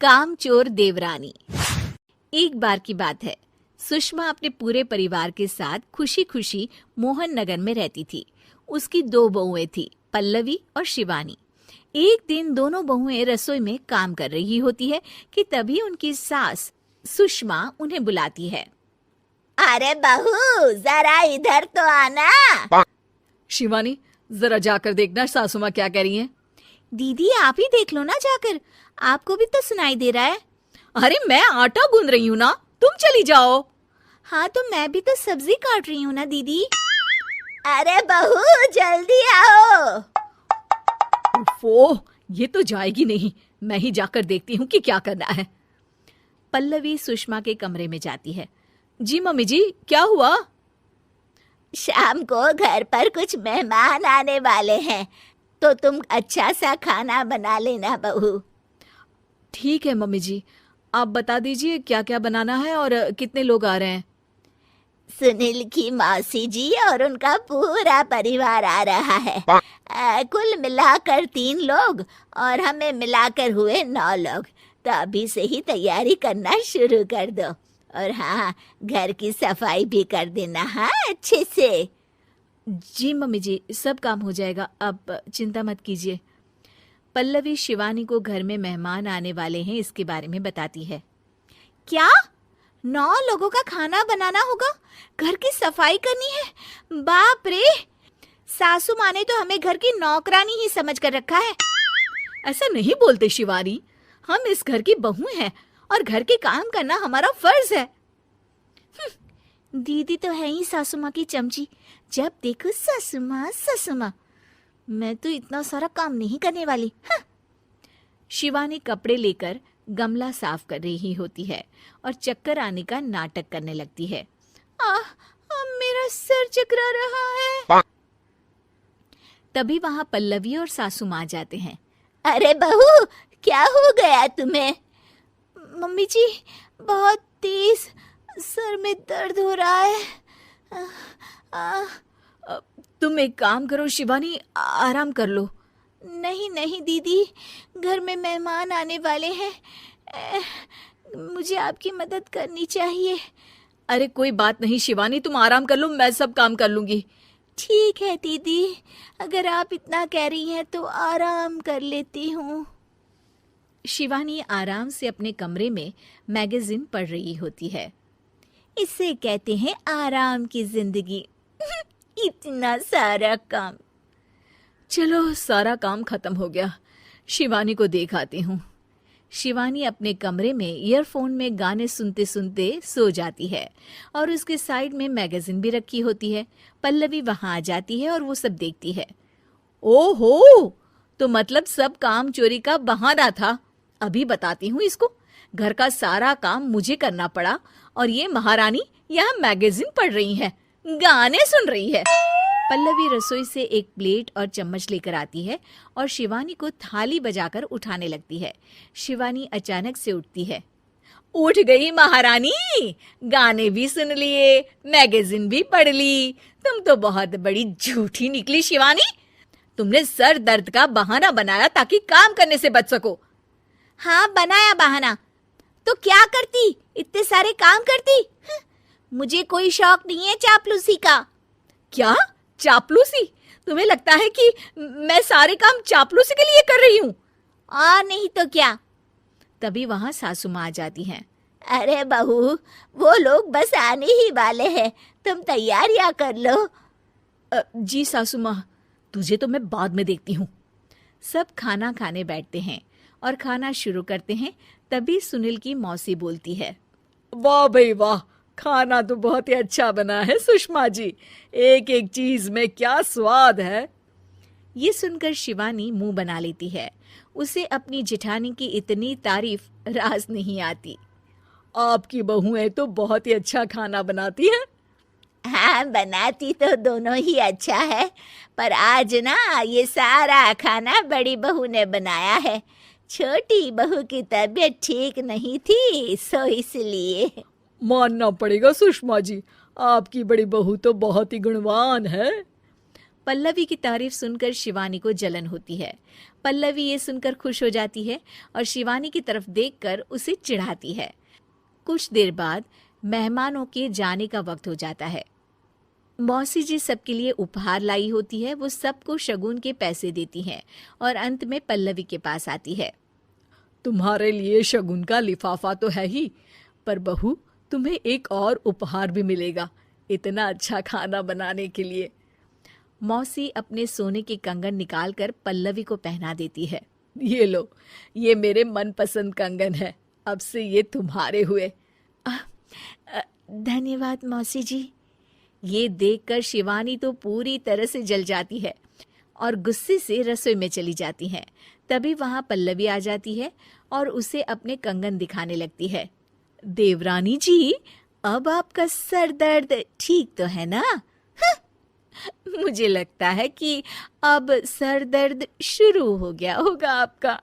कामचोर देवरानी। एक बार की बात है, सुषमा अपने पूरे परिवार के साथ खुशी खुशी मोहन नगर में रहती थी। उसकी 2 बहुएं थी, पल्लवी और शिवानी। एक दिन दोनों बहुएं रसोई में काम कर रही होती है कि तभी उनकी सास सुषमा उन्हें बुलाती है। अरे बहू, जरा इधर तो आना। शिवानी, जरा जाकर देखना सासू माँ क्या कह रही हैं। दीदी आप ही देख लो ना जाकर, आपको भी तो सुनाई दे रहा है। अरे मैं आटा गूंद रही हूँ ना, तुम चली जाओ। हाँ तो मैं भी तो सब्जी काट रही हूँ ना दीदी। अरे बहू जल्दी आओ। ओफो, ये तो जाएगी नहीं। मैं ही जाकर देखती हूँ कि क्या करना है। पल्लवी सुषमा के कमरे में जाती है। जी मम्मी जी, क्या हुआ? शाम को घर पर कुछ मेहमान आने वाले हैं, तो तुम अच्छा सा खाना बना लेना बहू। ठीक है मम्मी जी, आप बता दीजिए क्या क्या बनाना है और कितने लोग आ रहे हैं। सुनील की मौसी जी और उनका पूरा परिवार आ रहा है। कुल मिलाकर 3 लोग और हमें मिलाकर हुए 9 लोग। तो अभी से ही तैयारी करना शुरू कर दो। और हाँ, घर की सफाई भी कर देना, हाँ अच्छे से। जी मम्मी जी, सब काम हो जाएगा, आप चिंता मत कीजिए। पल्लवी शिवानी को घर में मेहमान आने वाले हैं इसके बारे में बताती है। क्या 9 लोगों का खाना बनाना होगा, घर की सफाई करनी है? बाप रे, सासू माँ ने तो हमें घर की नौकरानी ही समझ कर रखा है। ऐसा नहीं बोलते शिवानी, हम इस घर की बहू हैं और घर के काम करना हमारा फर्ज है। दीदी तो है ही सासू माँ की चमची, जब देखो सासू माँ सासू माँ। मैं तो इतना सारा काम नहीं करने वाली। शिवानी कपड़े लेकर गमला साफ कर रही होती है और चक्कर आने का नाटक करने लगती है। मेरा सर चकरा रहा है। तभी वहां पल्लवी और सासू माँ जाते हैं। अरे बहू, क्या हो गया तुम्हें? मम्मी जी, बहुत तेज सर में दर्द हो रहा है। तुम एक काम करो शिवानी, आराम कर लो। नहीं नहीं दीदी, घर में मेहमान आने वाले हैं, मुझे आपकी मदद करनी चाहिए। अरे कोई बात नहीं शिवानी, तुम आराम कर लो, मैं सब काम कर लूंगी। ठीक है दीदी, अगर आप इतना कह रही हैं तो आराम कर लेती हूँ। शिवानी आराम से अपने कमरे में मैगजीन पढ़ रही होती है। इसे कहते हैं आराम की जिंदगी। इतना सारा काम। चलो सारा काम खत्म हो गया, शिवानी को देख आती हूँ। शिवानी अपने कमरे में ईयरफोन में गाने सुनते सुनते सो जाती है और उसके साइड में मैगजीन भी रखी होती है। पल्लवी वहां आ जाती है और वो सब देखती है। ओहो, तो मतलब सब काम चोरी का बहाना था। अभी बताती हूँ इसको। घर का सारा काम मुझे करना पड़ा और ये महारानी यहाँ मैगजीन पढ़ रही है, गाने सुन रही है। पल्लवी रसोई से एक प्लेट और चम्मच लेकर आती है और शिवानी को थाली बजाकर उठाने लगती है। शिवानी अचानक से उठती है। उठ गई महारानी, गाने भी सुन लिए, मैगजीन भी पढ़ ली। तुम तो बहुत बड़ी झूठी निकली शिवानी। तुमने सर दर्द का बहाना बनाया ताकि काम करने से बच सको। हाँ बनाया बहाना, तो क्या करती, इतने सारे काम करती। मुझे कोई शौक नहीं है चापलूसी का। क्या चापलूसी? तुम्हें लगता है कि मैं सारे काम चापलूसी के लिए कर रही हूँ? और नहीं तो क्या। तभी वहां सासू माँ आ जाती हैं। अरे बहू, वो लोग बस आने ही वाले हैं, तुम तैयारियां कर लो। जी सासू माँ, तुझे तो मैं बाद में देखती हूँ। सब खाना खाने बैठते हैं और खाना शुरू करते हैं। तभी सुनील की मौसी बोलती है। वाह भाई वाह, खाना तो बहुत ही अच्छा बना है सुषमा जी, एक एक चीज में क्या स्वाद है। ये सुनकर शिवानी मुंह बना लेती है। उसे अपनी जेठानी की इतनी तारीफ रास नहीं आती। आपकी बहुएं तो बहुत ही अच्छा खाना बनाती हैं। हाँ, बनाती तो दोनों ही अच्छा है, पर आज ना ये सारा खाना बड़ी बहू ने बनाया है। छोटी बहू की तबीयत ठीक नहीं थी, सो इसलिए। मानना पड़ेगा सुषमा जी, आपकी बड़ी बहू तो बहुत ही गुणवान है। पल्लवी की तारीफ सुनकर शिवानी को जलन होती है। पल्लवी ये सुनकर खुश हो जाती है और शिवानी की तरफ देखकर उसे चिढ़ाती है। कुछ देर बाद मेहमानों के जाने का वक्त हो जाता है। मौसी जी सबके लिए उपहार लाई होती है। वो सबको शगुन के पैसे देती हैं और अंत में पल्लवी के पास आती है। तुम्हारे लिए शगुन का लिफाफा तो है ही, पर बहू तुम्हें एक और उपहार भी मिलेगा इतना अच्छा खाना बनाने के लिए। मौसी अपने सोने के कंगन निकालकर पल्लवी को पहना देती है। ये लो, ये मेरे मनपसंद कंगन है, अब से ये तुम्हारे हुए। धन्यवाद मौसी जी। ये देखकर शिवानी तो पूरी तरह से जल जाती है और गुस्से से रसोई में चली जाती है। तभी वहां पल्लवी आ जाती है और उसे अपने कंगन दिखाने लगती है। देवरानी जी, अब आपका सर दर्द ठीक तो है ना? मुझे लगता है कि अब सर दर्द शुरू हो गया होगा आपका।